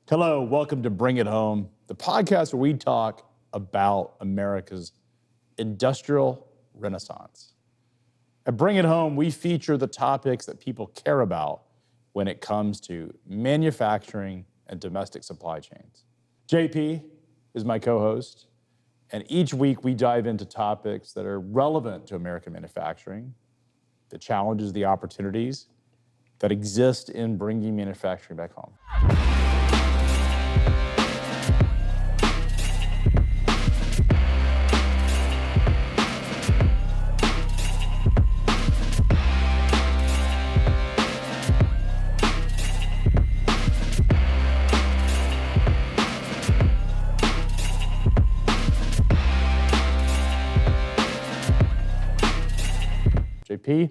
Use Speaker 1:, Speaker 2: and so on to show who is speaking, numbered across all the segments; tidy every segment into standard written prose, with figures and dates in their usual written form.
Speaker 1: Hello, welcome to Bring It Home, the podcast where we talk about America's industrial renaissance. At Bring It Home, we feature the topics that people care about when it comes to manufacturing and domestic supply chains. JP is my co-host, and each week we dive into topics that are relevant to American manufacturing, the challenges, the opportunities that exist in bringing manufacturing back home. JP,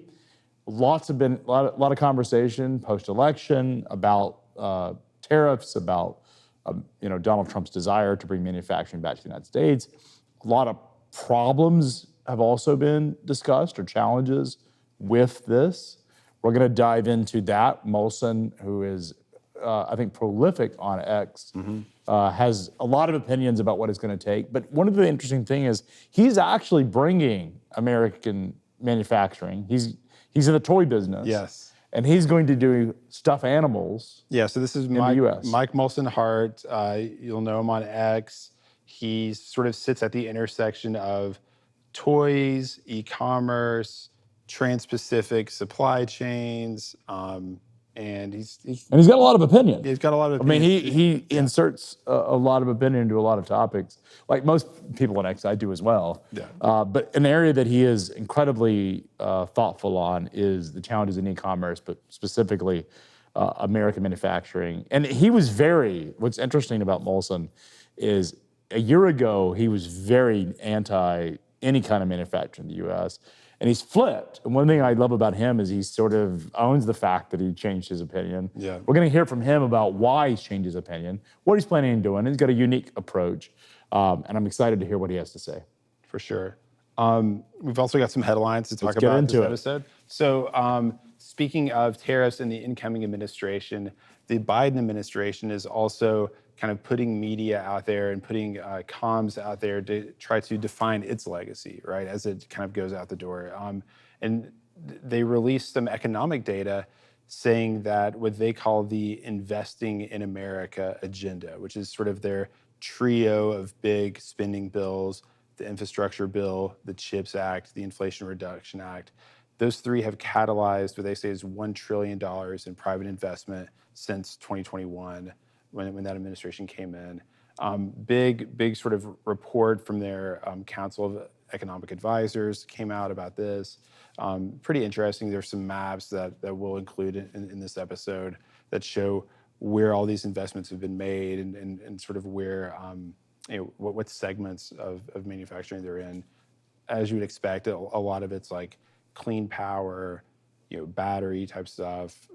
Speaker 1: a lot of conversation post-election about tariffs, about Donald Trump's desire to bring manufacturing back to the United States. A lot of problems have also been discussed, or challenges with this. We're going to dive into that. Molson, who is, I think, prolific on X, has a lot of opinions about what it's going to take. But one of the interesting things is he's actually bringing American manufacturing. He's in the toy business.
Speaker 2: Yes.
Speaker 1: And he's going to do stuffed animals.
Speaker 2: Yeah, so this is Mike Molson Hart. You'll know him on X. He sort of sits at the intersection of toys, e-commerce, trans-Pacific supply chains, and he's
Speaker 1: got a lot of opinion.
Speaker 2: He's got a lot of opinion.
Speaker 1: I mean, he inserts a lot of opinion into a lot of topics, like most people on X, I do as well.
Speaker 2: Yeah.
Speaker 1: But an area that he is incredibly thoughtful on is the challenges in e-commerce, but specifically American manufacturing. And he was what's interesting about Molson is a year ago, he was very anti any kind of manufacturing in the U.S., and he's flipped. And one thing I love about him is he sort of owns the fact that he changed his opinion.
Speaker 2: Yeah.
Speaker 1: We're going to hear from him about why he's changed his opinion, what he's planning on doing. He's got a unique approach, and I'm excited to hear what he has to say.
Speaker 2: For sure. We've also got some headlines to talk about this episode. So speaking of tariffs in the incoming administration, the Biden administration is also kind of putting media out there and putting comms out there to try to define its legacy, right, as it kind of goes out the door. And they released some economic data saying that what they call the Investing in America agenda, which is sort of their trio of big spending bills, the infrastructure bill, the CHIPS Act, the Inflation Reduction Act. Those three have catalyzed what they say is $1 trillion in private investment since 2021, when that administration came in. Big sort of report from their Council of Economic Advisors came out about this. Pretty interesting. There's some maps that we'll include in this episode that show where all these investments have been made and sort of where, what segments of manufacturing they're in. As you would expect, a lot of it's like clean power, battery type stuff,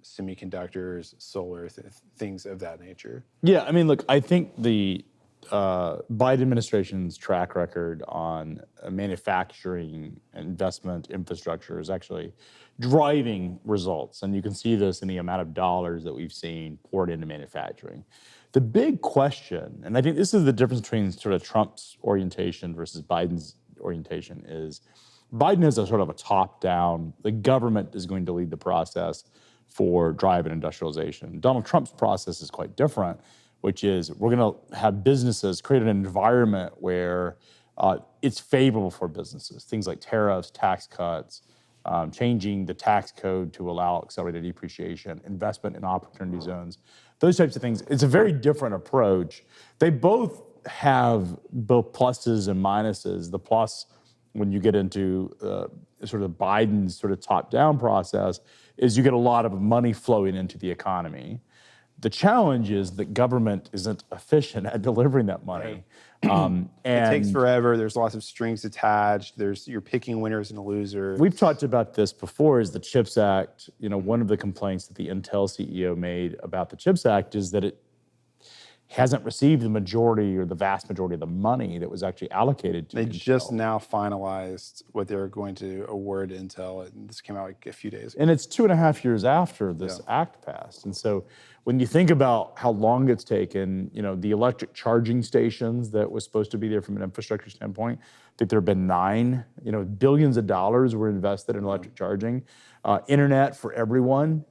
Speaker 2: semiconductors, solar, things of that nature.
Speaker 1: Yeah, I mean, look, I think the Biden administration's track record on manufacturing investment infrastructure is actually driving results. And you can see this in the amount of dollars that we've seen poured into manufacturing. The big question, and I think this is the difference between sort of Trump's orientation versus Biden's orientation, is Biden is a sort of a top-down, the government is going to lead the process for driving industrialization. Donald Trump's process is quite different, which is we're going to have businesses create an environment where it's favorable for businesses. Things like tariffs, tax cuts, changing the tax code to allow accelerated depreciation, investment in opportunity zones, those types of things. It's a very different approach. They both have both pluses and minuses. The plus, when you get into sort of Biden's sort of top-down process, is you get a lot of money flowing into the economy. The challenge is that government isn't efficient at delivering that money.
Speaker 2: And it takes forever. There's lots of strings attached. You're picking winners and losers.
Speaker 1: We've talked about this before, is the CHIPS Act. One of the complaints that the Intel CEO made about the CHIPS Act is that hasn't received the majority or the vast majority of the money that was actually allocated to
Speaker 2: They
Speaker 1: Intel.
Speaker 2: just now finalized what they're going to award Intel. And this came out like a few days ago.
Speaker 1: And it's 2.5 years after this act passed. And so when you think about how long it's taken, the electric charging stations that was supposed to be there from an infrastructure standpoint, I think there have been 9, billions of dollars were invested in electric charging. Internet for everyone,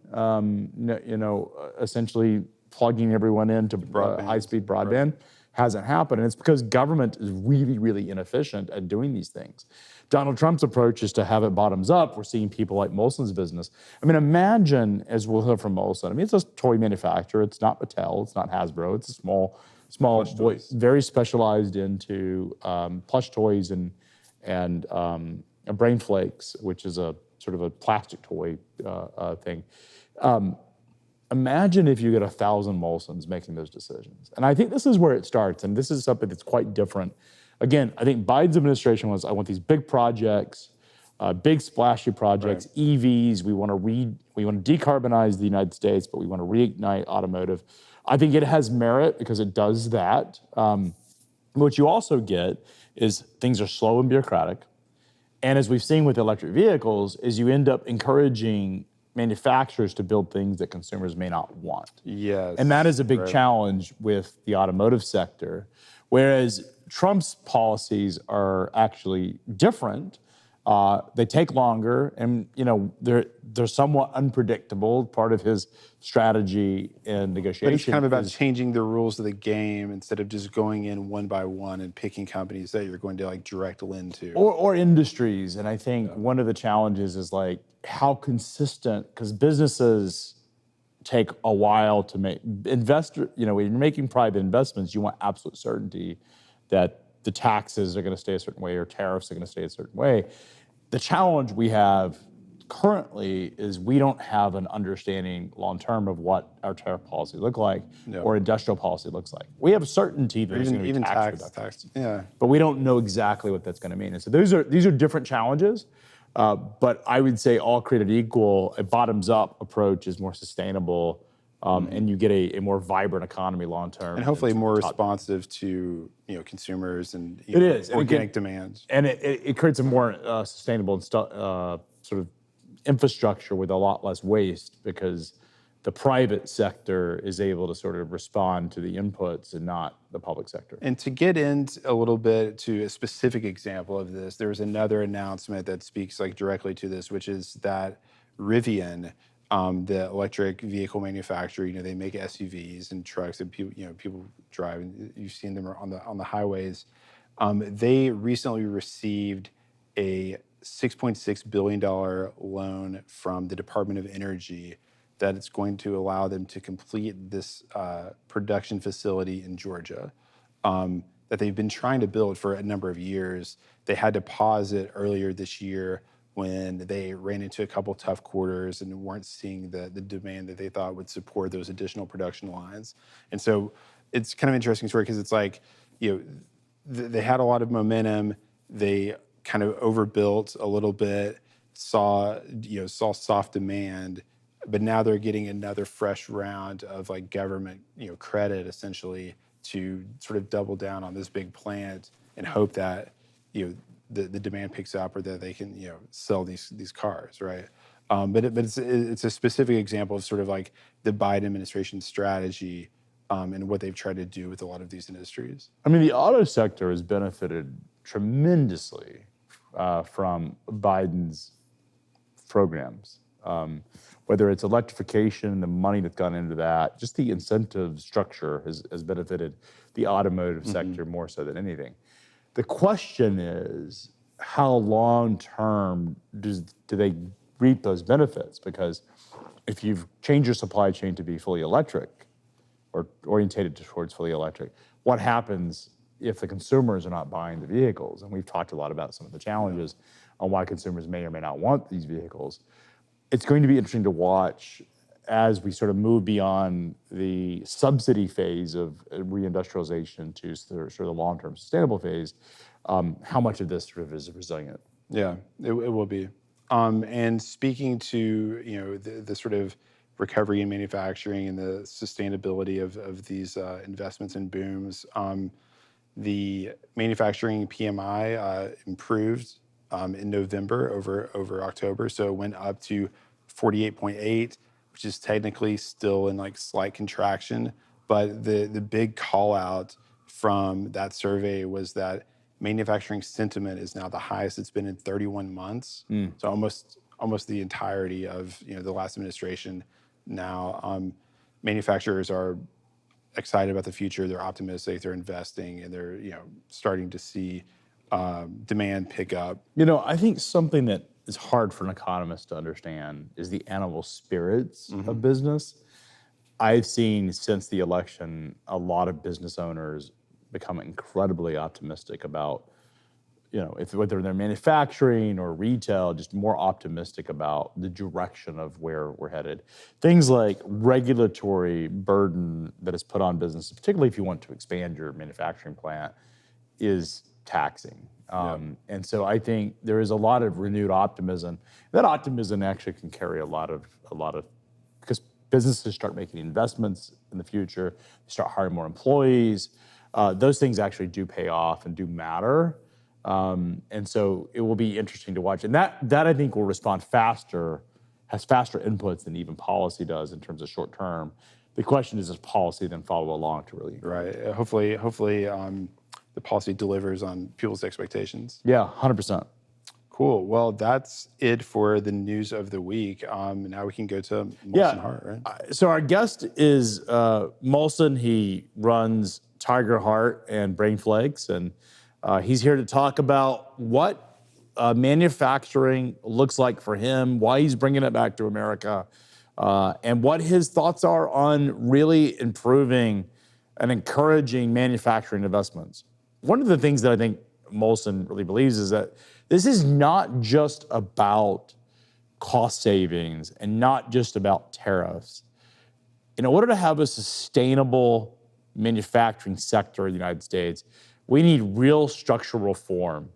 Speaker 1: essentially plugging everyone into high-speed broadband hasn't happened. And it's because government is really, really inefficient at doing these things. Donald Trump's approach is to have it bottoms up. We're seeing people like Molson's business. I mean, imagine, as we'll hear from Molson, it's a toy manufacturer. It's not Mattel. It's not Hasbro. It's a small boy, very specialized into plush toys and brain flakes, which is a sort of a plastic toy thing. Imagine if you get 1,000 Molsons making those decisions. And I think this is where it starts, and this is something that's quite different. Again, I think Biden's administration was, I want these big projects, big splashy projects, EVs. We want to decarbonize the United States, but we want to reignite automotive. I think it has merit because it does that. What you also get is things are slow and bureaucratic. And as we've seen with electric vehicles, is you end up encouraging manufacturers to build things that consumers may not want.
Speaker 2: Yes.
Speaker 1: And that is a big challenge with the automotive sector. Whereas Trump's policies are actually different. They take longer, and they're somewhat unpredictable. Part of his strategy and negotiation.
Speaker 2: But it's kind of about changing the rules of the game instead of just going in one by one and picking companies that you're going to direct lend to.
Speaker 1: Or industries. And I think one of the challenges is how consistent, because businesses take a while to make. When you're making private investments, you want absolute certainty that the taxes are going to stay a certain way or tariffs are going to stay a certain way. The challenge we have currently is we don't have an understanding long-term of what our tariff policy look like or industrial policy looks like. We have certainty that there's going to be tax reductions, but we don't know exactly what that's going to mean. And so these are different challenges, but I would say all created equal, a bottoms-up approach is more sustainable, and you get a more vibrant economy long-term.
Speaker 2: And hopefully more responsive to consumers and organic demands.
Speaker 1: And it creates a more sustainable sort of infrastructure with a lot less waste because the private sector is able to sort of respond to the inputs and not the public sector.
Speaker 2: And to get into a little bit to a specific example of this, there's another announcement that speaks directly to this, which is that Rivian, the electric vehicle manufacturer, they make SUVs and trucks that people drive, and you've seen them on the highways. They recently received a $6.6 billion loan from the Department of Energy that it's going to allow them to complete this production facility in Georgia that they've been trying to build for a number of years. They had to pause it earlier this year when they ran into a couple tough quarters and weren't seeing the demand that they thought would support those additional production lines. And so it's kind of an interesting story because it's they had a lot of momentum. They kind of overbuilt a little bit, saw soft demand, but now they're getting another fresh round of government credit essentially to sort of double down on this big plant and hope that the demand picks up or that they can sell these cars, right? But it's a specific example of sort of the Biden administration strategy and what they've tried to do with a lot of these industries.
Speaker 1: I mean, the auto sector has benefited tremendously from Biden's programs. Whether it's electrification, the money that's gone into that, just the incentive structure has benefited the automotive sector more so than anything. The question is, how long-term do they reap those benefits? Because if you've changed your supply chain to be fully electric or orientated towards fully electric, what happens if the consumers are not buying the vehicles? And we've talked a lot about some of the challenges on why consumers may or may not want these vehicles. It's going to be interesting to watch as we sort of move beyond the subsidy phase of reindustrialization to sort of the long-term sustainable phase, how much of this sort of is resilient.
Speaker 2: Yeah, it will be. And speaking to the sort of recovery in manufacturing and the sustainability of these investments and booms. The manufacturing PMI improved in November over October, so it went up to 48.8, which is technically still in like slight contraction. But the big call out from that survey was that manufacturing sentiment is now the highest it's been in 31 months. So almost the entirety of the last administration. Now manufacturers are excited about the future. They're optimistic. They're investing, and they're starting to see demand pick up.
Speaker 1: I think something that is hard for an economist to understand is the animal spirits of business. I've seen since the election a lot of business owners become incredibly optimistic about, whether they're manufacturing or retail, just more optimistic about the direction of where we're headed. Things like regulatory burden that is put on businesses, particularly if you want to expand your manufacturing plant, is taxing. And so I think there is a lot of renewed optimism. That optimism actually can carry a lot of, because businesses start making investments in the future, they start hiring more employees. Those things actually do pay off and do matter. And so it will be interesting to watch. And that I think will respond faster, has faster inputs than even policy does in terms of short term. The question is, does policy then follow along to really?
Speaker 2: Right. Hopefully, the policy delivers on people's expectations.
Speaker 1: Yeah, 100%.
Speaker 2: Cool. Well, that's it for the news of the week. Now we can go to Molson Hart, right?
Speaker 1: So our guest is Molson. He runs Tiger Heart and Brain Flakes, and he's here to talk about what manufacturing looks like for him, why he's bringing it back to America, and what his thoughts are on really improving and encouraging manufacturing investments. One of the things that I think Molson really believes is that this is not just about cost savings and not just about tariffs. In order to have a sustainable manufacturing sector in the United States, we need real structural reform.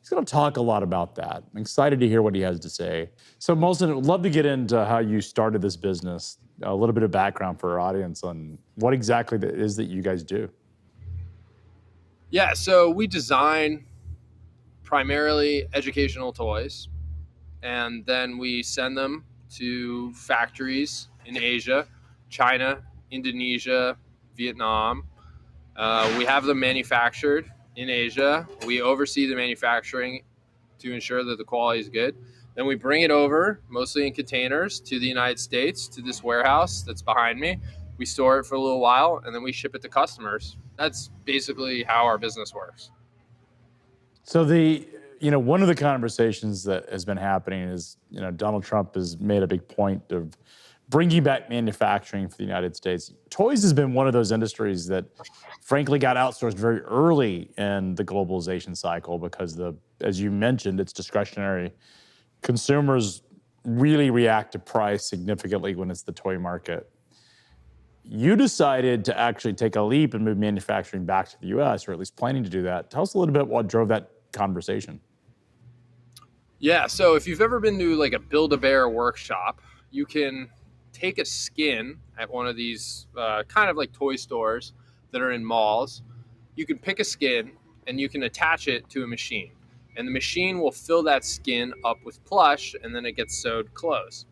Speaker 1: He's going to talk a lot about that. I'm excited to hear what he has to say. So Molson, I'd love to get into how you started this business, a little bit of background for our audience on what exactly it is that you guys do.
Speaker 3: Yeah, so we design primarily educational toys, and then we send them to factories in Asia, China, Indonesia, Vietnam. We have them manufactured in Asia. We oversee the manufacturing to ensure that the quality is good. Then we bring it over, mostly in containers, to the United States, to this warehouse that's behind me. We store it for a little while, and then we ship it to customers. That's basically how our business works.
Speaker 1: So one of the conversations that has been happening is, Donald Trump has made a big point of bringing back manufacturing for the United States. Toys has been one of those industries that frankly got outsourced very early in the globalization cycle because as you mentioned, it's discretionary. Consumers really react to price significantly when it's the toy market. You decided to actually take a leap and move manufacturing back to the US, or at least planning to do that. Tell us a little bit what drove that conversation.
Speaker 3: Yeah, so if you've ever been to like a Build-A-Bear workshop, you can take a skin at one of these kind of like toy stores that are in malls. You can pick a skin and you can attach it to a machine. And the machine will fill that skin up with plush, and then it gets sewed closed.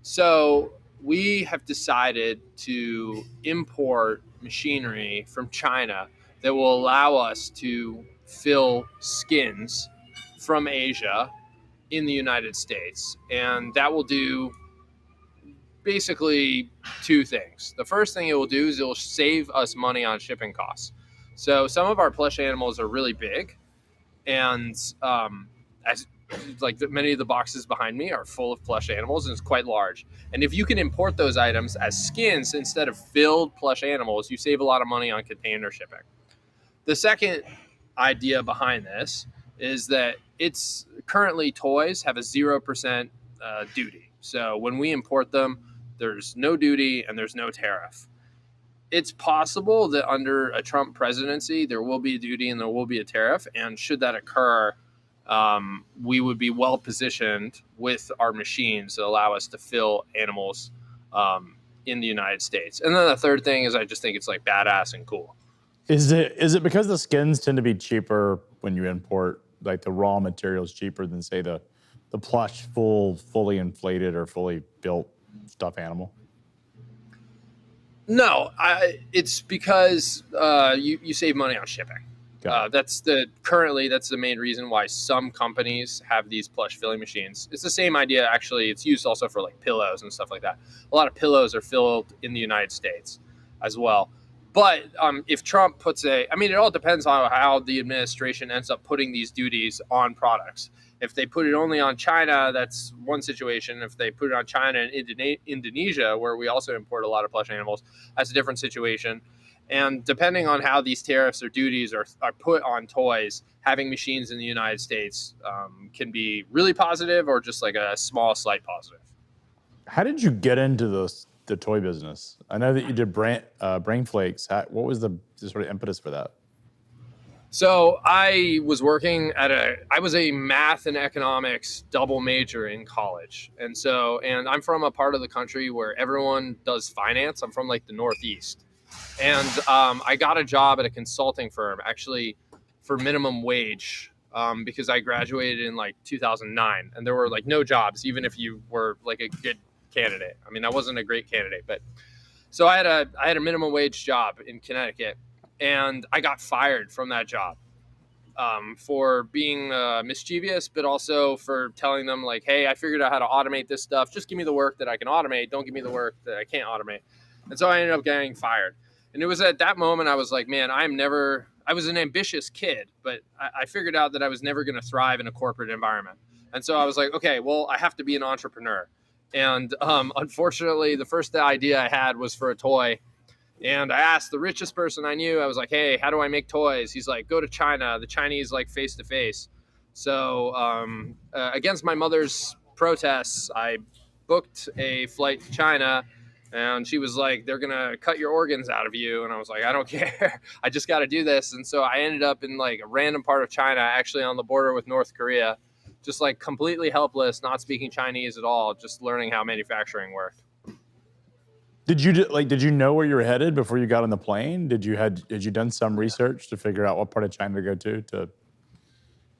Speaker 3: So we have decided to import machinery from China that will allow us to fill skins from Asia in the United States. And that will do basically two things. The first thing it will do is it will save us money on shipping costs. So some of our plush animals are really big, and many of the boxes behind me are full of plush animals, and it's quite large. And if you can import those items as skins instead of filled plush animals, you save a lot of money on container shipping. The second idea behind this is that it's currently toys have a 0% duty. So when we import them, there's no duty and there's no tariff. It's possible that under a Trump presidency, there will be a duty and there will be a tariff. And should that occur, we would be well positioned with our machines that allow us to fill animals in the United States. And then the third thing is I just think it's like badass and cool.
Speaker 1: Is it because the skins tend to be cheaper when you import, like the raw materials cheaper than say the plush fully inflated or fully built stuffed animal?
Speaker 3: No, it's because you save money on shipping. That's the main reason why some companies have these plush filling machines. It's the same idea, actually. It's used also for like pillows and stuff like that. A lot of pillows are filled in the United States as well. But if Trump puts it all depends on how the administration ends up putting these duties on products. If they put it only on China, that's one situation. If they put it on China and Indonesia, where we also import a lot of plush animals, that's a different situation. And depending on how these tariffs or duties are put on toys, having machines in the United States can be really positive or just like a small, slight positive.
Speaker 1: How did you get into the toy business? I know that you did brain flakes. What was the sort of impetus for that?
Speaker 3: So I was working I was a math and economics double major in college. And I'm from a part of the country where everyone does finance. I'm from like the Northeast. And I got a job at a consulting firm actually for minimum wage because I graduated in like 2009 and there were like no jobs, even if you were like a good candidate. I mean, I wasn't a great candidate, but so I had a minimum wage job in Connecticut. And I got fired from that job for being mischievous, but also for telling them like, hey, I figured out how to automate this stuff. Just give me the work that I can automate. Don't give me the work that I can't automate. And so I ended up getting fired. And it was at that moment I was like, man, I was an ambitious kid, but I figured out that I was never going to thrive in a corporate environment. And so I was like, okay, well, I have to be an entrepreneur. And unfortunately, the first idea I had was for a toy. And I asked the richest person I knew, I was like, hey, how do I make toys? He's like, go to China. The Chinese like face to face. So against my mother's protests, I booked a flight to China. And she was like, they're going to cut your organs out of you. And I was like, I don't care. I just got to do this. And so I ended up in like a random part of China, actually on the border with North Korea, just like completely helpless, not speaking Chinese at all, just learning how manufacturing worked.
Speaker 1: Did you know where you were headed before you got on the plane? Had you done some research to figure out what part of China to go to?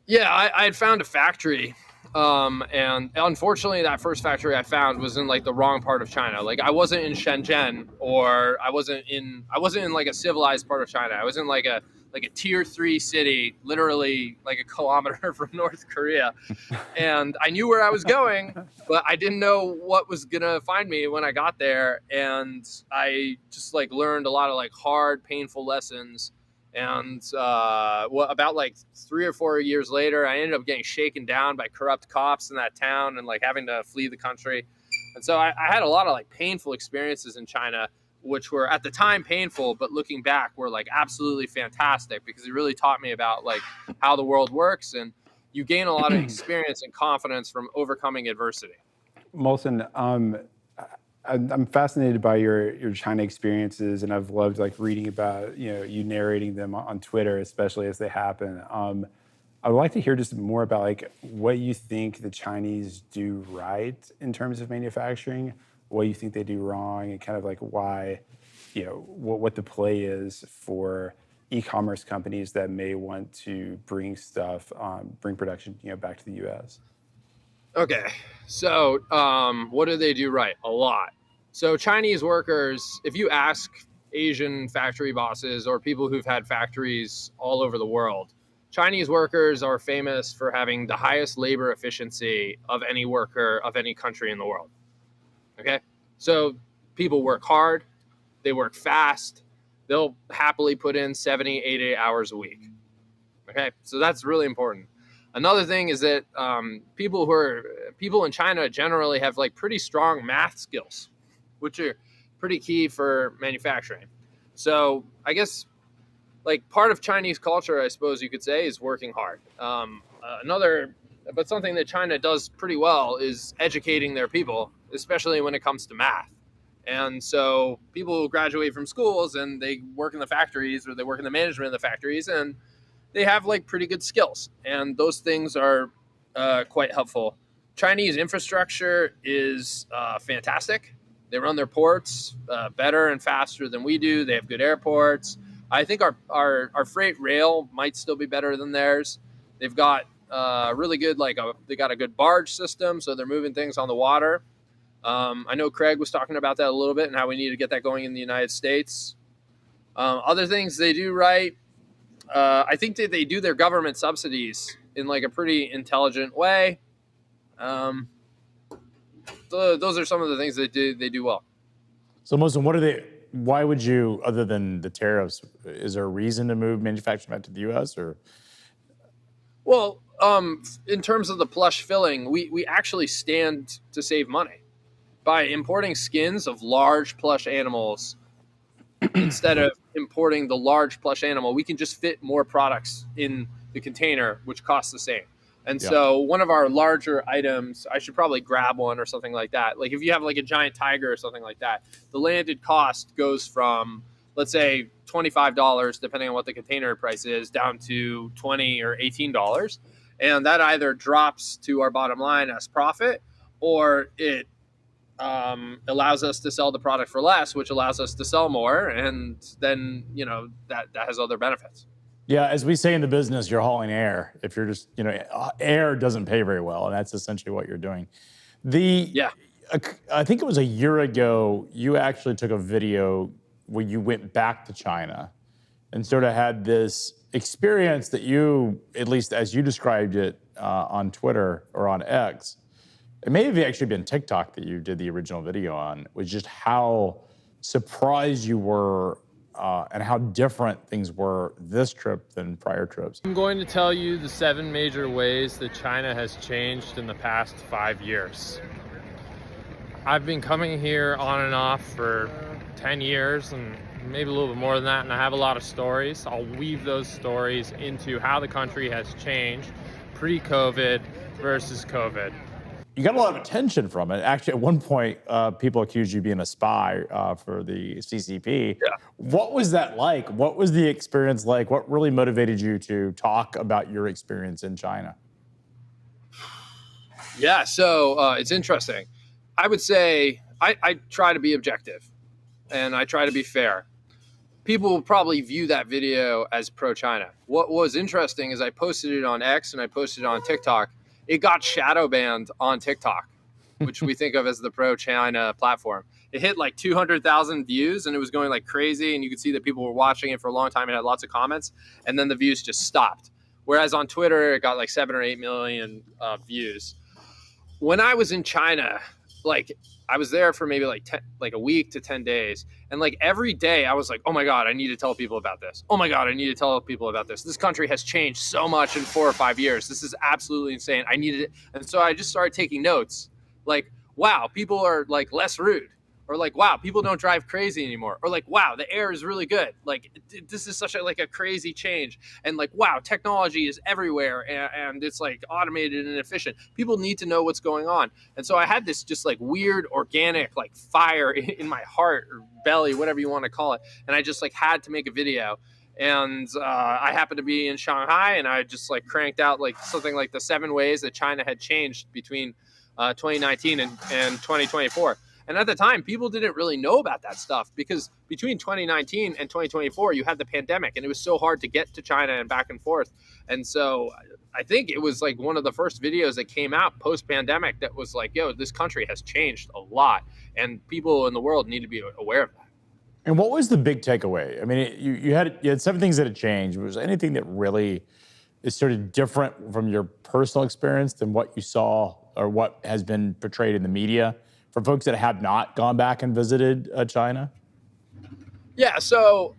Speaker 3: Yeah, I had found a factory. And unfortunately that first factory I found was in like the wrong part of China. Like I wasn't in Shenzhen or I wasn't in like a civilized part of China. I was in like a tier 3 city, literally like a kilometer from North Korea. And I knew where I was going, but I didn't know what was going to find me when I got there. And I just like learned a lot of like hard, painful lessons. And about like 3 or 4 years later, I ended up getting shaken down by corrupt cops in that town and like having to flee the country. And so I had a lot of like painful experiences in China, which were at the time painful, but looking back were like absolutely fantastic because it really taught me about like how the world works, and you gain a lot of experience and confidence from overcoming adversity.
Speaker 2: Molson, I'm fascinated by your China experiences, and I've loved like reading about you narrating them on Twitter, especially as they happen. I would like to hear just more about like what you think the Chinese do right in terms of manufacturing, what you think they do wrong, and kind of like why, what the play is for e-commerce companies that may want to bring production, back to the U.S.
Speaker 3: Okay, so what do they do right? A lot. So Chinese workers, if you ask Asian factory bosses or people who've had factories all over the world, Chinese workers are famous for having the highest labor efficiency of any worker of any country in the world. Okay, so people work hard, they work fast, they'll happily put in 70, 80 hours a week. Okay, so that's really important. Another thing is that people in China generally have like pretty strong math skills, which are pretty key for manufacturing. So I guess like part of Chinese culture, I suppose you could say, is working hard. But something that China does pretty well is educating their people, especially when it comes to math. And so people graduate from schools and they work in the factories or they work in the management of the factories, and they have like pretty good skills. And those things are quite helpful. Chinese infrastructure is fantastic. They run their ports better and faster than we do. They have good airports. I think our freight rail might still be better than theirs. They've got really good, they got a good barge system, so they're moving things on the water. I know Craig was talking about that a little bit and how we need to get that going in the United States. Other things they do right, I think that they do their government subsidies in like a pretty intelligent way. Those are some of the things they do well.
Speaker 1: So, Molson, why would you, other than the tariffs, is there a reason to move manufacturing back to the U.S. or?
Speaker 3: Well, in terms of the plush filling, we actually stand to save money by importing skins of large plush animals. Instead of importing the large plush animal, we can just fit more products in the container, which costs the same. And so one of our larger items, I should probably grab one or something like that. Like if you have like a giant tiger or something like that, the landed cost goes from, let's say, $25, depending on what the container price is, down to $20 or $18. And that either drops to our bottom line as profit, or it allows us to sell the product for less, which allows us to sell more. And then, that has other benefits.
Speaker 1: Yeah, as we say in the business, you're hauling air. If you're just, air doesn't pay very well, and that's essentially what you're doing. I think it was a year ago, you actually took a video where you went back to China and sort of had this experience that you, at least as you described it on Twitter or on X, it may have actually been TikTok that you did the original video on, was just how surprised you were and how different things were this trip than prior trips.
Speaker 4: I'm going to tell you the 7 major ways that China has changed in the past 5 years. I've been coming here on and off for 10 years and maybe a little bit more than that, and I have a lot of stories. I'll weave those stories into how the country has changed pre-COVID versus COVID.
Speaker 1: You got a lot of attention from it. Actually, at one point, people accused you of being a spy for the CCP.
Speaker 3: Yeah.
Speaker 1: What was that like? What was the experience like? What really motivated you to talk about your experience in China?
Speaker 3: Yeah, so it's interesting. I would say I try to be objective, and I try to be fair. People will probably view that video as pro-China. What was interesting is I posted it on X and I posted it on TikTok. It got shadow banned on TikTok, which we think of as the pro-China platform. It hit like 200,000 views and it was going like crazy. And you could see that people were watching it for a long time and had lots of comments. And then the views just stopped. Whereas on Twitter, it got like 7 or 8 million views. When I was in China, like I was there for maybe like a week to 10 days. And like every day I was like, oh my God, I need to tell people about this. Oh my God, I need to tell people about this. This country has changed so much in 4 or 5 years. This is absolutely insane. I needed it. And so I just started taking notes like, wow, people are like less rude, or like, wow, people don't drive crazy anymore, or like, wow, the air is really good. Like this is such a crazy change. And like, wow, technology is everywhere and it's like automated and efficient. People need to know what's going on. And so I had this just like weird organic like fire in my heart or belly, whatever you want to call it. And I just like had to make a video. And I happened to be in Shanghai and I just like cranked out like something like the 7 ways that China had changed between 2019 and 2024. And at the time, people didn't really know about that stuff because between 2019 and 2024, you had the pandemic and it was so hard to get to China and back and forth. And so I think it was like one of the first videos that came out post-pandemic that was like, yo, this country has changed a lot and people in the world need to be aware of that.
Speaker 1: And what was the big takeaway? I mean, you had 7 things that had changed. Was there anything that really is sort of different from your personal experience than what you saw or what has been portrayed in the media for folks that have not gone back and visited China?
Speaker 3: Yeah, so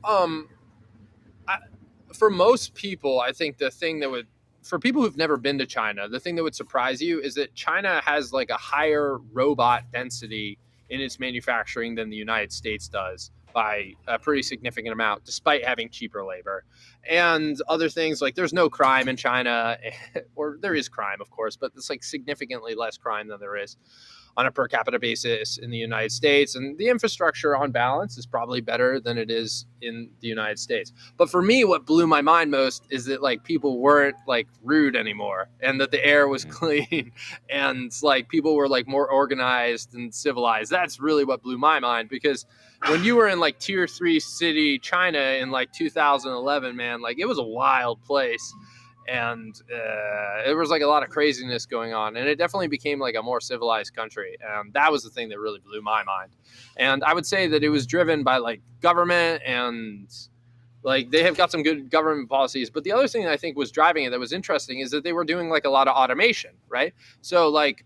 Speaker 3: for most people, I think the thing that would, for people who've never been to China, the thing that would surprise you is that China has like a higher robot density in its manufacturing than the United States does by a pretty significant amount, despite having cheaper labor. And other things like there's no crime in China, or there is crime, of course, but it's like significantly less crime than there is. on a per capita basis in the United States. And the infrastructure on balance is probably better than it is in the United States. But for me, what blew my mind most is that like people weren't like rude anymore, and that the air was clean, and like people were like more organized and civilized. That's really what blew my mind, because when you were in like tier 3 city China in like 2011, man, like it was a wild place. And it was like a lot of craziness going on, and it definitely became like a more civilized country. And that was the thing that really blew my mind. And I would say that it was driven by like government, and like they have got some good government policies. But the other thing that I think was driving it that was interesting is that they were doing like a lot of automation, right? So like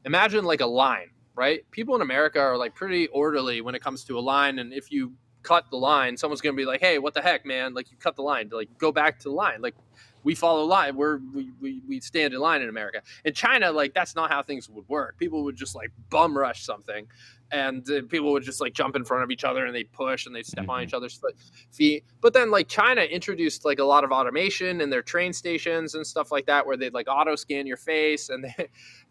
Speaker 3: imagine like a line, right? People in America are like pretty orderly when it comes to a line, and if you cut the line, someone's gonna be like, hey, what the heck, man, like you cut the line, like go back to the line. Like we follow line, we stand in line in America. In China, like that's not how things would work. People would just like bum rush something, and people would just like jump in front of each other, and they'd push and they'd step on each other's feet. But then like China introduced like a lot of automation in their train stations and stuff like that, where they'd like auto scan your face. And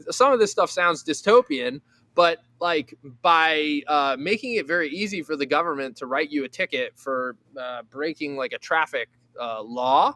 Speaker 3: some of this stuff sounds dystopian, but like by making it very easy for the government to write you a ticket for breaking like a traffic law,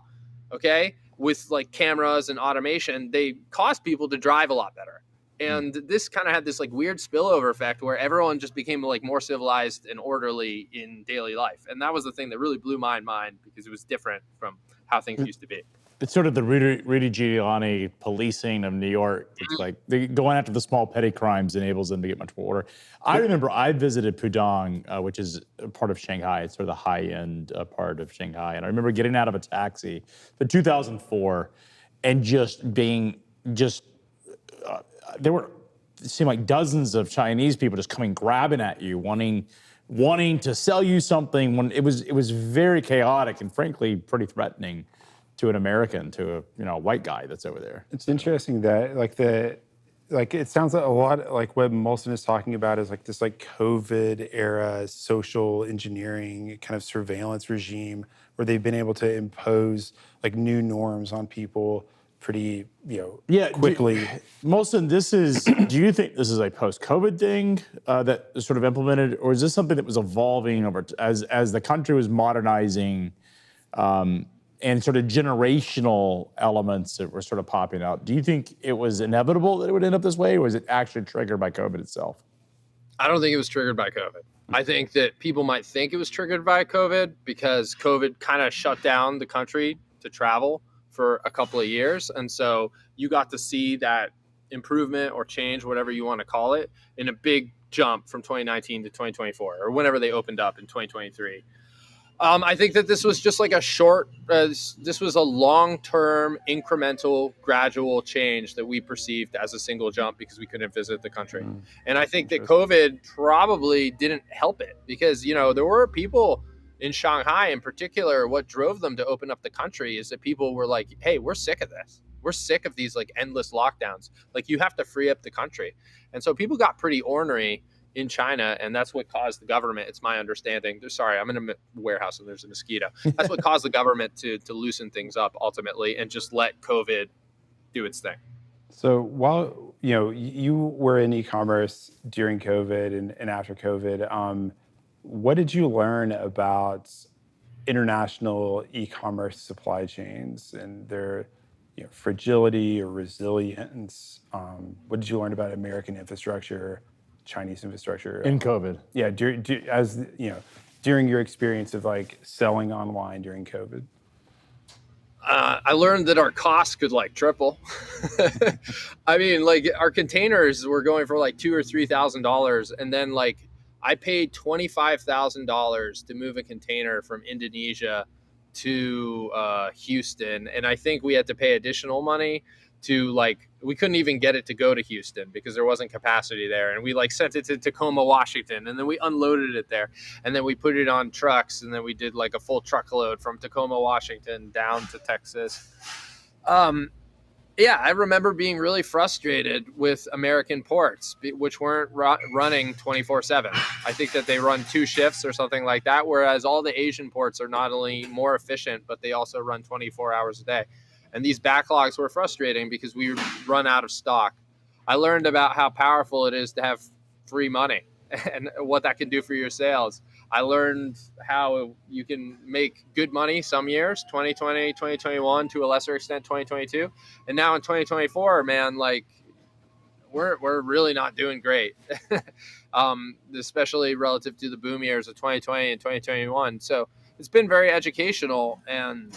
Speaker 3: okay, with like cameras and automation, they caused people to drive a lot better. And this kind of had this like weird spillover effect where everyone just became like more civilized and orderly in daily life. And that was the thing that really blew my mind, because it was different from how things used to be.
Speaker 1: It's sort of the Rudy Giuliani policing of New York. It's like they going after the small petty crimes enables them to get much more order. I remember I visited Pudong, which is a part of Shanghai. It's sort of the high-end part of Shanghai. And I remember getting out of a taxi in 2004 and just being there were, it seemed like dozens of Chinese people just coming, grabbing at you, wanting to sell you something. When it was very chaotic and frankly pretty threatening to an American, to a white guy that's over there.
Speaker 2: It's interesting that it sounds like a lot like what Molson is talking about is like this like COVID era social engineering kind of surveillance regime where they've been able to impose like new norms on people pretty quickly.
Speaker 1: Molson, do you think this is a post-COVID thing that is sort of implemented, or is this something that was evolving over as the country was modernizing? And sort of generational elements that were sort of popping out. Do you think it was inevitable that it would end up this way, or was it actually triggered by COVID itself?
Speaker 3: I don't think it was triggered by COVID. I think that people might think it was triggered by COVID because COVID kind of shut down the country to travel for a couple of years. And so you got to see that improvement or change, whatever you want to call it, in a big jump from 2019 to 2024, or whenever they opened up in 2023. I think that this was just like this was a long-term, incremental, gradual change that we perceived as a single jump because we couldn't visit the country. And I think that COVID probably didn't help it, because, there were people in Shanghai in particular, what drove them to open up the country is that people were like, hey, we're sick of this. We're sick of these like endless lockdowns. Like, you have to free up the country. And so people got pretty ornery in China, and that's what caused the government, it's my understanding. Sorry, I'm in a warehouse and there's a mosquito. That's what caused the government to loosen things up ultimately and just let COVID do its thing.
Speaker 2: So while you were in e-commerce during COVID and after COVID, what did you learn about international e-commerce supply chains and their fragility or resilience? What did you learn about American infrastructure, Chinese infrastructure
Speaker 1: in COVID?
Speaker 2: Yeah, during your experience of like selling online during COVID.
Speaker 3: I learned that our costs could like triple. I mean, like our containers were going for like $2,000 or $3,000, and then like I paid $25,000 to move a container from Indonesia to Houston, and I think we had to pay additional money to we couldn't even get it to go to Houston because there wasn't capacity there. And we sent it to Tacoma, Washington, and then we unloaded it there, and then we put it on trucks, and then we did a full truckload from Tacoma, Washington down to Texas. I remember being really frustrated with American ports, which weren't running 24/7. I think that they run 2 shifts or something like that, whereas all the Asian ports are not only more efficient, but they also run 24 hours a day. And these backlogs were frustrating because we run out of stock. I learned about how powerful it is to have free money and what that can do for your sales. I learned how you can make good money some years, 2020, 2021, to a lesser extent, 2022. And now in 2024, man, like we're really not doing great, especially relative to the boom years of 2020 and 2021. So it's been very educational. And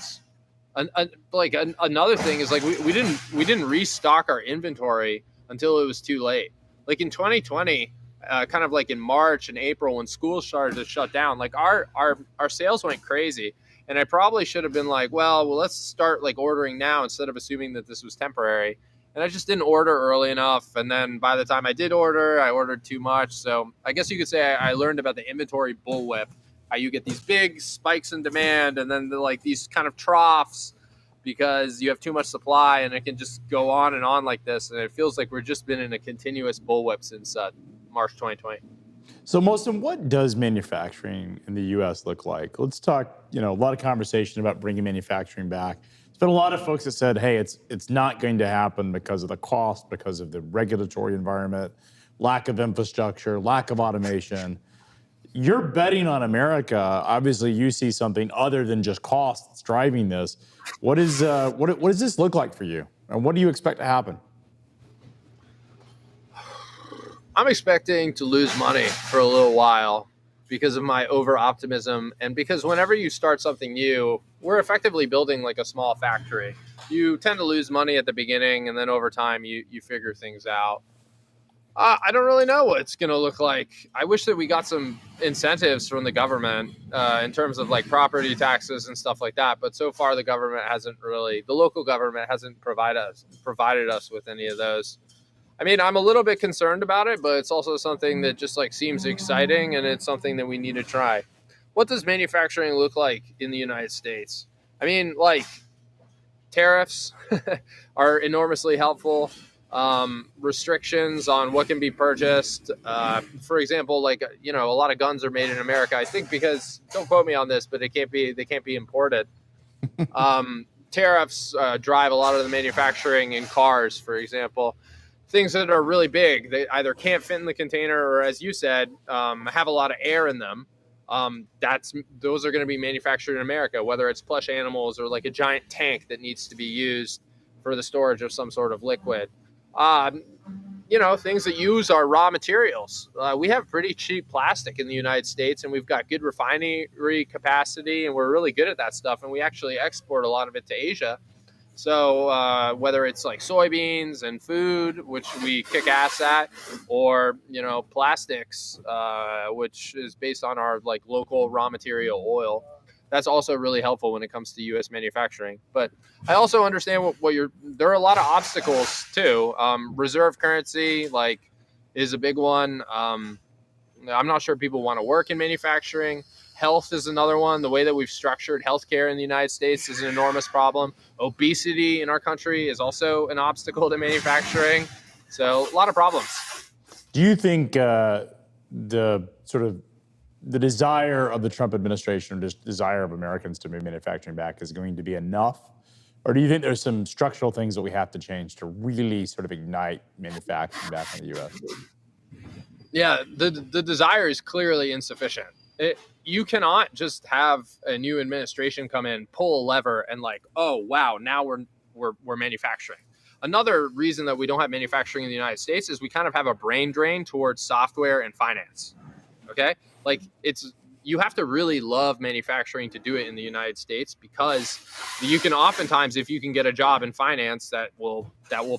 Speaker 3: another thing is like we didn't restock our inventory until it was too late. Like in 2020, kind of like in March and April when schools started to shut down, like our sales went crazy. And I probably should have been like, well, let's start like ordering now instead of assuming that this was temporary. And I just didn't order early enough. And then by the time I did order, I ordered too much. So I guess you could say I learned about the inventory bullwhip, how you get these big spikes in demand and then like these kind of troughs because you have too much supply, and it can just go on and on like this. And it feels like we've just been in a continuous bullwhip since March 2020.
Speaker 1: So Molson, what does manufacturing in the U.S. look like? Let's talk, a lot of conversation about bringing manufacturing back. There's been a lot of folks that said, hey, it's not going to happen because of the cost, because of the regulatory environment, lack of infrastructure, lack of automation. You're betting on America. Obviously, you see something other than just cost that's driving this. What does this look like for you? And what do you expect to happen?
Speaker 3: I'm expecting to lose money for a little while because of my over optimism, and because whenever you start something new, we're effectively building like a small factory. You tend to lose money at the beginning, and then over time you figure things out. I don't really know what it's going to look like. I wish that we got some incentives from the government in terms of like property taxes and stuff like that. But so far, the local government hasn't provided us with any of those. I mean, I'm a little bit concerned about it, but it's also something that just like seems exciting, and it's something that we need to try. What does manufacturing look like in the United States? I mean, like tariffs are enormously helpful. Restrictions on what can be purchased. For example, like, a lot of guns are made in America, I think, because, don't quote me on this, but they can't be imported. Tariffs drive a lot of the manufacturing in cars, for example. Things that are really big, they either can't fit in the container or, as you said, have a lot of air in them. Those are going to be manufactured in America, whether it's plush animals or like a giant tank that needs to be used for the storage of some sort of liquid. Things that use our raw materials. We have pretty cheap plastic in the United States, and we've got good refinery capacity, and we're really good at that stuff. And we actually export a lot of it to Asia. So whether it's like soybeans and food, which we kick ass at, or, plastics, which is based on our like local raw material oil. That's also really helpful when it comes to U.S. manufacturing. But I also understand there are a lot of obstacles too. Reserve currency, is a big one. I'm not sure people want to work in manufacturing. Health is another one. The way that we've structured healthcare in the United States is an enormous problem. Obesity in our country is also an obstacle to manufacturing. So a lot of problems.
Speaker 1: Do you think the desire of the Trump administration, or just desire of Americans to move manufacturing back, is going to be enough? Or do you think there's some structural things that we have to change to really sort of ignite manufacturing back in the U.S.?
Speaker 3: Yeah, the desire is clearly insufficient. You cannot just have a new administration come in, pull a lever, and like, oh wow, now we're manufacturing. Another reason that we don't have manufacturing in the United States is we kind of have a brain drain towards software and finance. Okay, you have to really love manufacturing to do it in the United States, because you can oftentimes, if you can get a job in finance, that will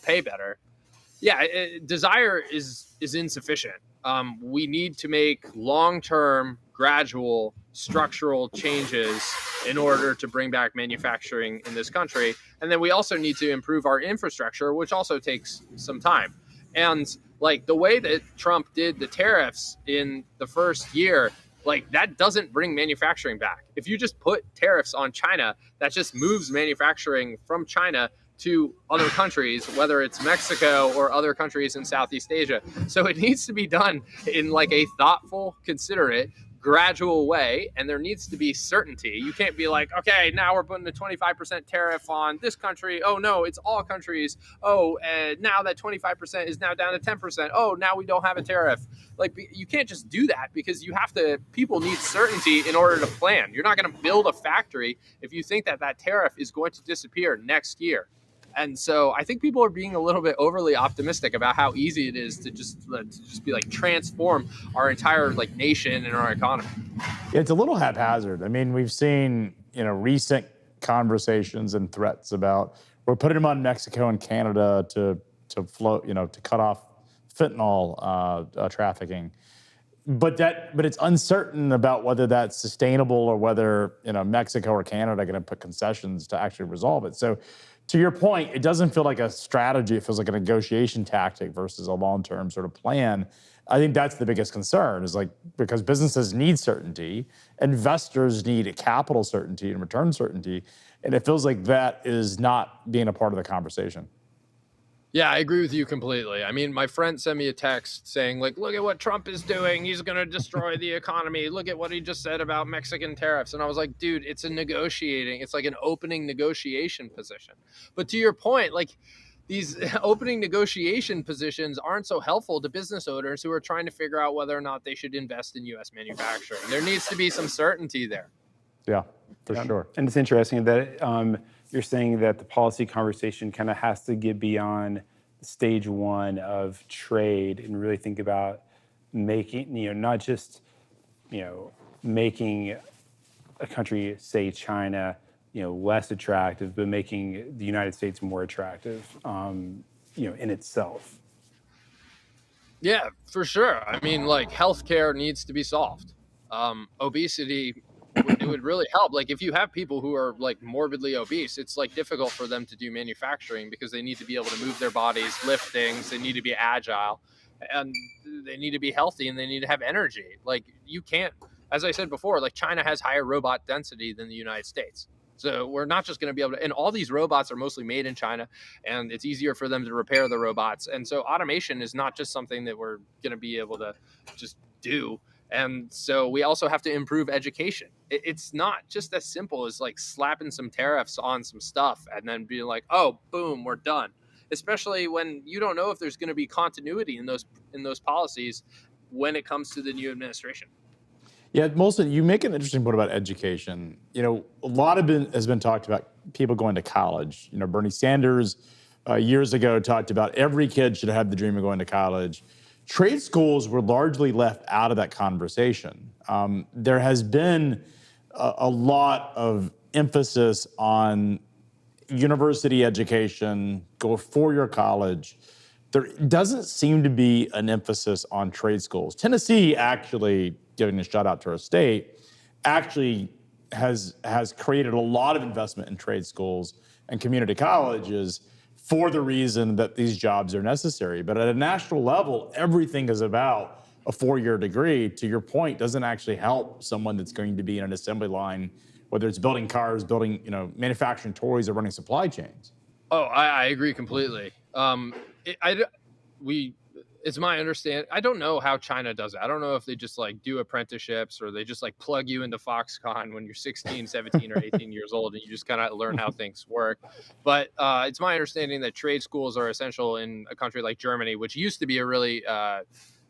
Speaker 3: pay better. Yeah, desire is insufficient. We need to make long-term, gradual, structural changes in order to bring back manufacturing in this country. And then we also need to improve our infrastructure, which also takes some time. And like the way that Trump did the tariffs in the first year, like that doesn't bring manufacturing back. If you just put tariffs on China, that just moves manufacturing from China to other countries, whether it's Mexico or other countries in Southeast Asia. So it needs to be done in like a thoughtful, considerate, gradual way, and there needs to be certainty. You can't be like, okay, now we're putting a 25% tariff on this country. Oh no, it's all countries. Oh, and now that 25% is now down to 10%. Oh, now we don't have a tariff. Like, you can't just do that, because people need certainty in order to plan. You're not going to build a factory if you think that that tariff is going to disappear next year. And so I think people are being a little bit overly optimistic about how easy it is to just be like transform our entire like nation and our economy.
Speaker 1: It's a little haphazard. I mean, we've seen, recent conversations and threats about we're putting them on Mexico and Canada to float, to cut off fentanyl trafficking. But it's uncertain about whether that's sustainable or whether Mexico or Canada are going to put concessions to actually resolve it. So, to your point, it doesn't feel like a strategy. It feels like a negotiation tactic versus a long-term sort of plan. I think that's the biggest concern, is like, because businesses need certainty, investors need a capital certainty and return certainty, and it feels like that is not being a part of the conversation.
Speaker 3: Yeah, I agree with you completely. I mean, my friend sent me a text saying, like, look at what Trump is doing. He's going to destroy the economy. Look at what he just said about Mexican tariffs. And I was like, dude, it's like an opening negotiation position. But to your point, like, these opening negotiation positions aren't so helpful to business owners who are trying to figure out whether or not they should invest in U.S. manufacturing. There needs to be some certainty there.
Speaker 1: Yeah, for sure.
Speaker 2: And it's interesting that you're saying that the policy conversation kind of has to get beyond stage one of trade and really think about making, not just, making a country, say China, less attractive, but making the United States more attractive, in itself.
Speaker 3: Yeah, for sure. I mean, like, healthcare needs to be solved. Obesity, it would really help. Like, if you have people who are like morbidly obese, it's like difficult for them to do manufacturing because they need to be able to move their bodies, lift things, they need to be agile, and they need to be healthy, and they need to have energy. Like, you can't, as I said before, like, China has higher robot density than the United States. So we're not just going to be able to, and all these robots are mostly made in China, and it's easier for them to repair the robots. And so automation is not just something that we're going to be able to just do. And so we also have to improve education. It's not just as simple as like slapping some tariffs on some stuff and then being like, oh, boom, we're done. Especially when you don't know if there's going to be continuity in those policies when it comes to the new administration.
Speaker 1: Yeah, Molson, you make an interesting point about education. A lot has been talked about people going to college. Bernie Sanders years ago talked about every kid should have the dream of going to college. Trade schools were largely left out of that conversation. There has been a lot of emphasis on university education, go four-year college. There doesn't seem to be an emphasis on trade schools. Tennessee, actually, giving a shout out to our state, actually has created a lot of investment in trade schools and community colleges for the reason that these jobs are necessary. But at a national level, everything is about a four-year degree, to your point, doesn't actually help someone that's going to be in an assembly line, whether it's building cars, building, manufacturing toys, or running supply chains.
Speaker 3: Oh, I agree completely. It's my understanding. I don't know how China does it. I don't know if they just like do apprenticeships or they just like plug you into Foxconn when you're 16, 17, or 18 years old and you just kind of learn how things work. But it's my understanding that trade schools are essential in a country like Germany, which used to be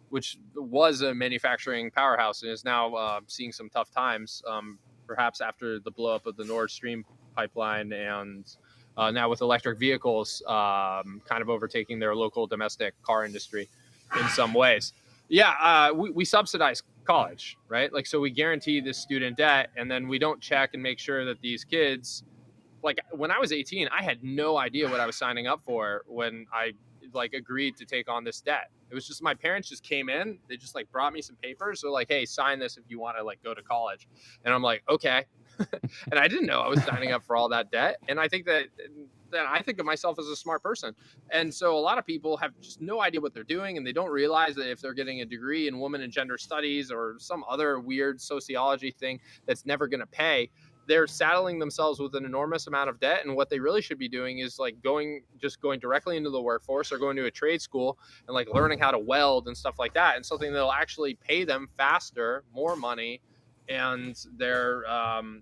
Speaker 3: which was a manufacturing powerhouse and is now seeing some tough times, perhaps after the blow up of the Nord Stream pipeline and now with electric vehicles kind of overtaking their local domestic car industry in some ways. Yeah, we subsidize college, right? Like, so we guarantee this student debt, and then we don't check and make sure that these kids, like when I was 18, I had no idea what I was signing up for when I like agreed to take on this debt. It was just my parents just came in, they just like brought me some papers. They're like, hey, sign this if you want to like go to college. And I'm like, okay. And I didn't know I was signing up for all that debt. And I think that I think of myself as a smart person. And so a lot of people have just no idea what they're doing, and they don't realize that if they're getting a degree in women and gender studies or some other weird sociology thing that's never going to pay, they're saddling themselves with an enormous amount of debt. And what they really should be doing is like going directly into the workforce or going to a trade school and like learning how to weld and stuff like that, and something that'll actually pay them faster, more money, and they're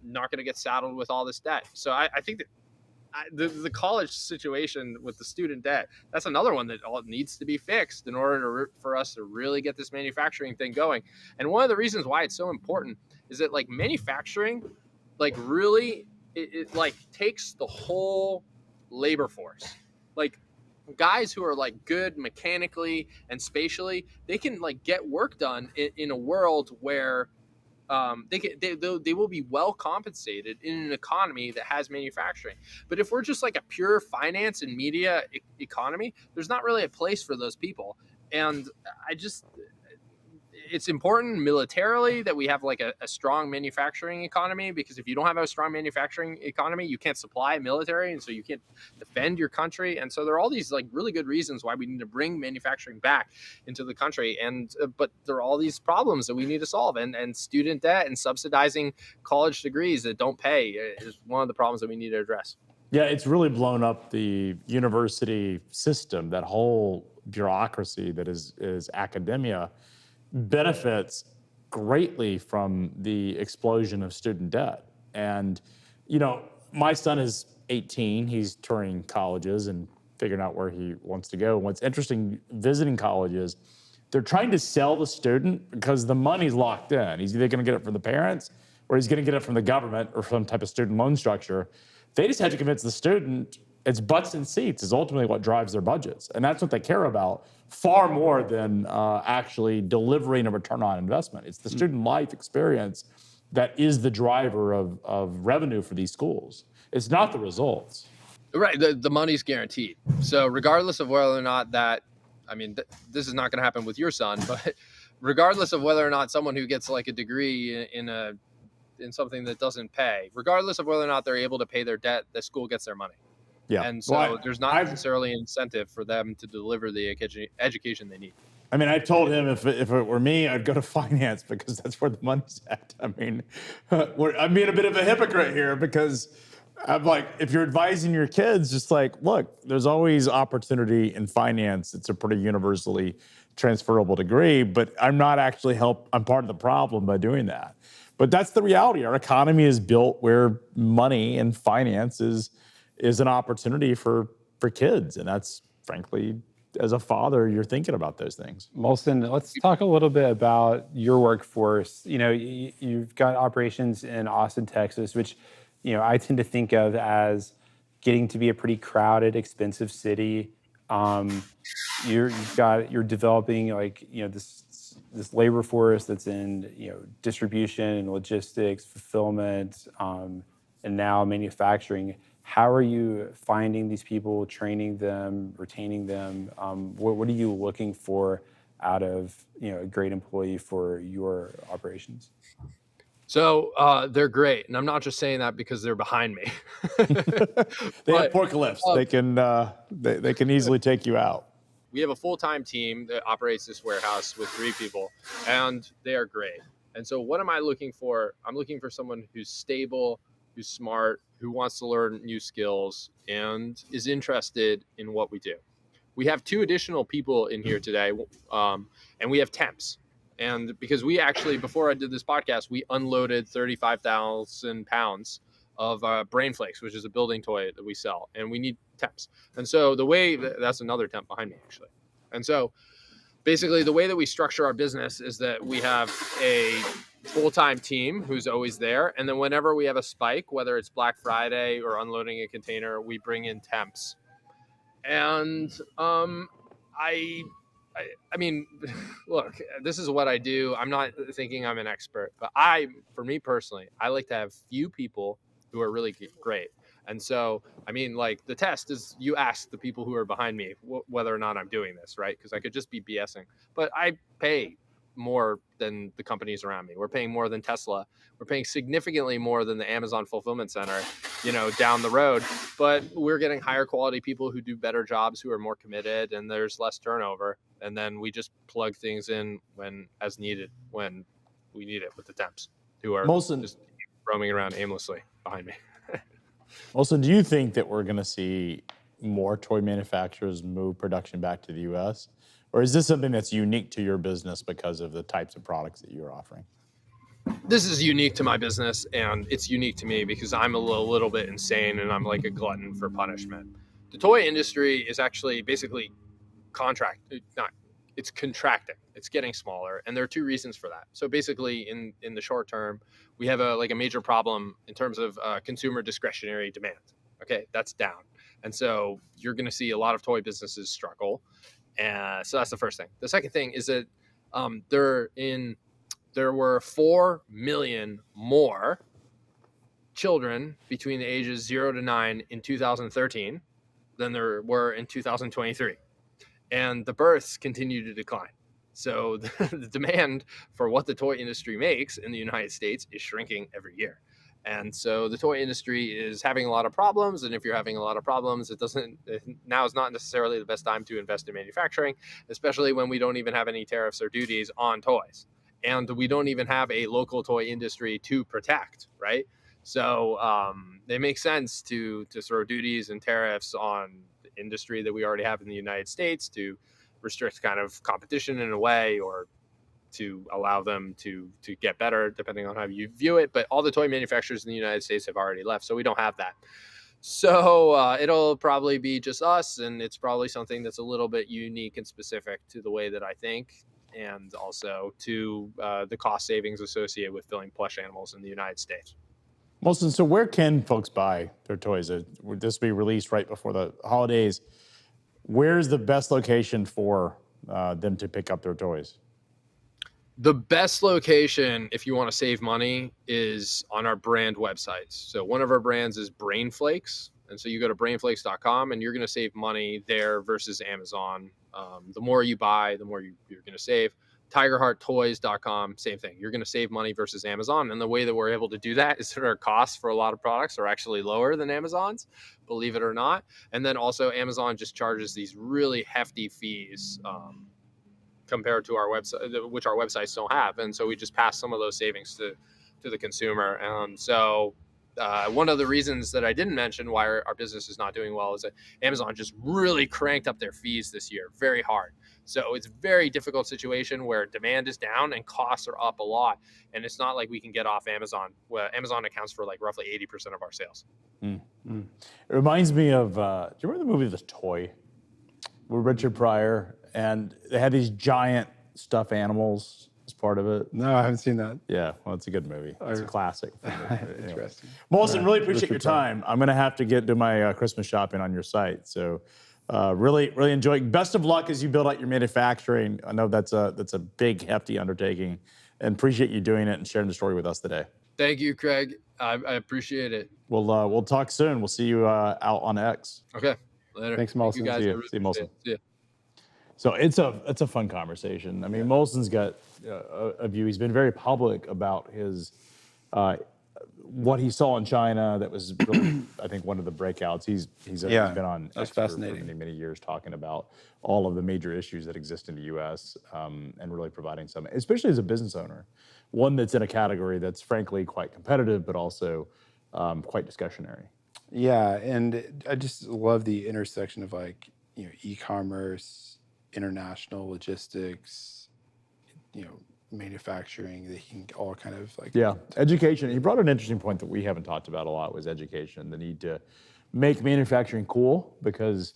Speaker 3: not going to get saddled with all this debt. So I think that the college situation with the student debt, that's another one that all needs to be fixed in order for us to really get this manufacturing thing going. And one of the reasons why it's so important is that like manufacturing, like really, it like takes the whole labor force. Like guys who are like good mechanically and spatially, they can like get work done in a world where they will be well compensated in an economy that has manufacturing. But if we're just like a pure finance and media economy, there's not really a place for those people. And it's important militarily that we have like a strong manufacturing economy, because if you don't have a strong manufacturing economy, you can't supply military, and so you can't defend your country. And so there are all these like really good reasons why we need to bring manufacturing back into the country. And but there are all these problems that we need to solve, and student debt and subsidizing college degrees that don't pay is one of the problems that we need to address.
Speaker 1: Yeah, it's really blown up the university system. That whole bureaucracy that is academia benefits greatly from the explosion of student debt. And, my son is 18. He's touring colleges and figuring out where he wants to go. And what's interesting visiting colleges, they're trying to sell the student because the money's locked in. He's either going to get it from the parents or he's going to get it from the government or some type of student loan structure. They just have to convince the student it's butts and seats is ultimately what drives their budgets. And that's what they care about far more than actually delivering a return on investment. It's the student life experience that is the driver of revenue for these schools. It's not the results.
Speaker 3: Right. The money's guaranteed. So regardless of whether or not that, this is not going to happen with your son, but regardless of whether or not someone who gets like a degree in something that doesn't pay, regardless of whether or not they're able to pay their debt, the school gets their money.
Speaker 1: Yeah.
Speaker 3: And so there's not necessarily an incentive for them to deliver the education they need.
Speaker 1: I told him if it were me, I'd go to finance because that's where the money's at. I'm being a bit of a hypocrite here because I'm like, if you're advising your kids, just like, look, there's always opportunity in finance. It's a pretty universally transferable degree, but I'm not actually I'm part of the problem by doing that. But that's the reality. Our economy is built where money and finance is an opportunity for kids. And that's, frankly, as a father, you're thinking about those things.
Speaker 2: Molson, let's talk a little bit about your workforce. You've got operations in Austin, Texas, which, I tend to think of as getting to be a pretty crowded, expensive city. You're developing this labor force that's in, distribution, logistics, fulfillment, and now manufacturing. How are you finding these people, training them, retaining them? What are you looking for out of a great employee for your operations?
Speaker 3: So they're great, and I'm not just saying that because they're behind me.
Speaker 1: They have forklifts. They can easily take you out.
Speaker 3: We have a full-time team that operates this warehouse with 3 people, and they are great. And so what am I looking for? I'm looking for someone who's stable, who's smart, who wants to learn new skills, and is interested in what we do. We have 2 additional people in here today, and we have temps. And because we actually, before I did this podcast, we unloaded 35,000 pounds of Brain Flakes, which is a building toy that we sell, and we need temps. And so that's another temp behind me, actually. And so basically the way that we structure our business is that we have a full-time team who's always there. And then whenever we have a spike, whether it's Black Friday or unloading a container, we bring in temps. And look, this is what I do. I'm not thinking I'm an expert, but for me personally, I like to have few people who are really great. And so, the test is you ask the people who are behind me whether or not I'm doing this, right? Because I could just be BSing. But I pay more than the companies around me. We're paying more than Tesla. We're paying significantly more than the Amazon fulfillment center, down the road. But we're getting higher quality people who do better jobs, who are more committed, and there's less turnover. And then we just plug things in when we need it with the temps who are just roaming around aimlessly. behind me.
Speaker 1: Also, do you think that we're going to see more toy manufacturers move production back to the U.S.? Or is this something that's unique to your business because of the types of products that you're offering?
Speaker 3: This is unique to my business, and it's unique to me because I'm a little bit insane and I'm like a glutton for punishment. The toy industry is actually basically it's contracting. It's getting smaller, and there are two reasons for that. So basically, in the short term, we have a major problem in terms of consumer discretionary demand. Okay, that's down, and so you're going to see a lot of toy businesses struggle. And so that's the first thing. The second thing is that there were 4 million more children between the ages 0 to 9 in 2013 than there were in 2023. And the births continue to decline. So the demand for what the toy industry makes in the United States is shrinking every year. And so the toy industry is having a lot of problems. And if you're having a lot of problems, now is not necessarily the best time to invest in manufacturing, especially when we don't even have any tariffs or duties on toys. And we don't even have a local toy industry to protect, right? So it makes sense to throw duties and tariffs on the industry that we already have in the United States to restrict kind of competition in a way, or to allow them to get better, depending on how you view it. But all the toy manufacturers in the United States have already left, so we don't have that. So it'll probably be just us, and it's probably something that's a little bit unique and specific to the way that I think, and also to the cost savings associated with filling plush animals in the United States.
Speaker 1: Molson, so where can folks buy their toys? Would this be released right before the holidays? Where's the best location for them to pick up their toys?
Speaker 3: The best location, if you want to save money, is on our brand websites. So one of our brands is Brain Flakes. And so you go to brainflakes.com and you're going to save money there versus Amazon. The more you buy, the more you're going to save. TigerHeartToys.com, same thing. You're going to save money versus Amazon. And the way that we're able to do that is that our costs for a lot of products are actually lower than Amazon's, believe it or not. And then also Amazon just charges these really hefty fees compared to our website, which our websites don't have. And so we just pass some of those savings to the consumer. So one of the reasons that I didn't mention why our business is not doing well is that Amazon just really cranked up their fees this year very hard. So it's a very difficult situation where demand is down and costs are up a lot. And it's not like we can get off Amazon. Well, Amazon accounts for like roughly 80% of our sales.
Speaker 1: It reminds me of, do you remember the movie The Toy? With Richard Pryor, and they had these giant stuffed animals as part of it.
Speaker 2: No, I haven't seen that.
Speaker 1: Yeah, well, it's a good movie. It's a classic.
Speaker 2: Interesting.
Speaker 1: Molson, really appreciate your time. I'm going to have to get to my Christmas shopping on your site. So really enjoying. Best of luck as you build out your manufacturing. I know that's a big, hefty undertaking, and appreciate you doing it and sharing the story with us today.
Speaker 3: Thank you, Craig. I appreciate it.
Speaker 1: We'll talk soon. We'll see you out on X.
Speaker 3: Okay. Later.
Speaker 2: Thanks, Molson.
Speaker 3: Thank you guys.
Speaker 1: See you, Molson.
Speaker 3: See you.
Speaker 1: So it's a fun conversation. I mean, Molson's got a view. He's been very public about his what he saw in China. That was really, I think, one of the breakouts. He's been on
Speaker 2: that's
Speaker 1: X
Speaker 2: fascinating.
Speaker 1: for many years talking about all of the major issues that exist in the U.S. And really providing some, especially as a business owner, one that's in a category that's frankly quite competitive, but also quite discretionary.
Speaker 2: Yeah, and I just love the intersection of e-commerce, international logistics, manufacturing. They can all kind of
Speaker 1: education. He brought an interesting point that we haven't talked about a lot was education. The need to make manufacturing cool, because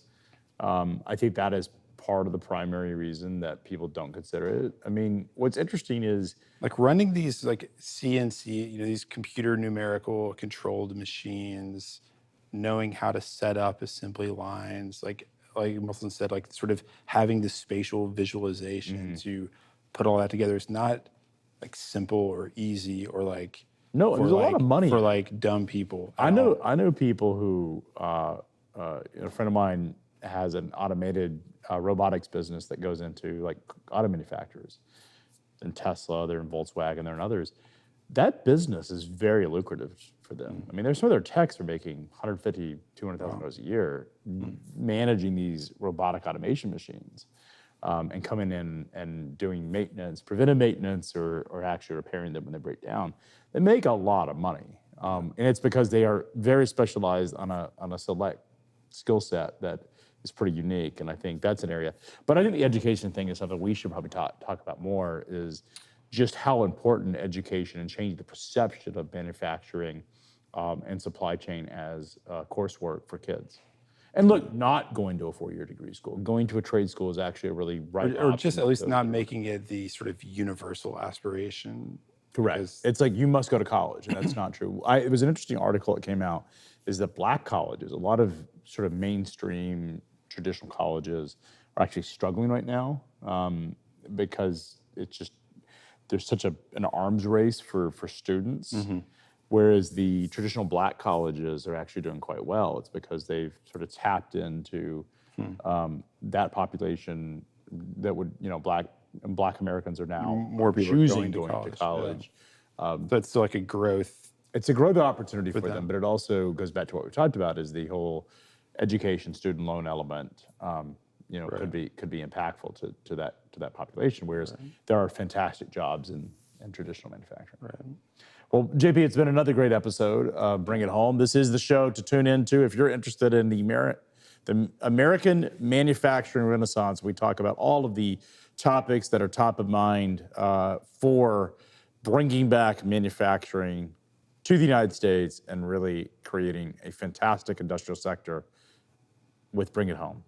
Speaker 1: I think that is part of the primary reason that people don't consider it. I mean, what's interesting is
Speaker 2: running these CNC, these computer numerical controlled machines, knowing how to set up assembly lines, like Molson said, sort of having the spatial visualization to put all that together. It's not simple or easy or
Speaker 1: no. There's a lot of money
Speaker 2: for dumb people.
Speaker 1: I know people who a friend of mine has an automated robotics business that goes into auto manufacturers. They're in Tesla, they're in Volkswagen, they're in others. That business is very lucrative for them. I mean, there's some of their techs are making $150,000, $200,000 a year managing these robotic automation machines and coming in and doing maintenance, preventive maintenance, or actually repairing them when they break down. They make a lot of money. And it's because they are very specialized on a select skill set that is pretty unique. And I think that's an area. But I think the education thing is something we should probably talk about more, is just how important education and changing the perception of manufacturing and supply chain as coursework for kids. And look, not going to a 4-year degree school, going to a trade school is actually a really right
Speaker 2: Or just
Speaker 1: option
Speaker 2: at least
Speaker 1: to-
Speaker 2: not making it the sort of universal aspiration.
Speaker 1: Correct.
Speaker 2: because-
Speaker 1: It's like you must go to college, and that's not true. It was an interesting article that came out, is that black colleges, a lot of sort of mainstream traditional colleges are actually struggling right now because it's just, there's such an arms race for students. Whereas the traditional black colleges are actually doing quite well. It's because they've sort of tapped into that population that would, black Americans are now
Speaker 2: More people are
Speaker 1: choosing
Speaker 2: going to
Speaker 1: college.
Speaker 2: So it's still like a growth.
Speaker 1: It's a growth opportunity for them,
Speaker 2: them.
Speaker 1: but it also goes back to what we talked about, is the whole education student loan element. Could be impactful to that population. Whereas there are fantastic jobs in traditional manufacturing.
Speaker 2: Right.
Speaker 1: Well, JP, it's been another great episode. Bring it home. This is the show to tune into if you're interested in the American manufacturing renaissance. We talk about all of the topics that are top of mind for bringing back manufacturing to the United States and really creating a fantastic industrial sector with Bring It Home.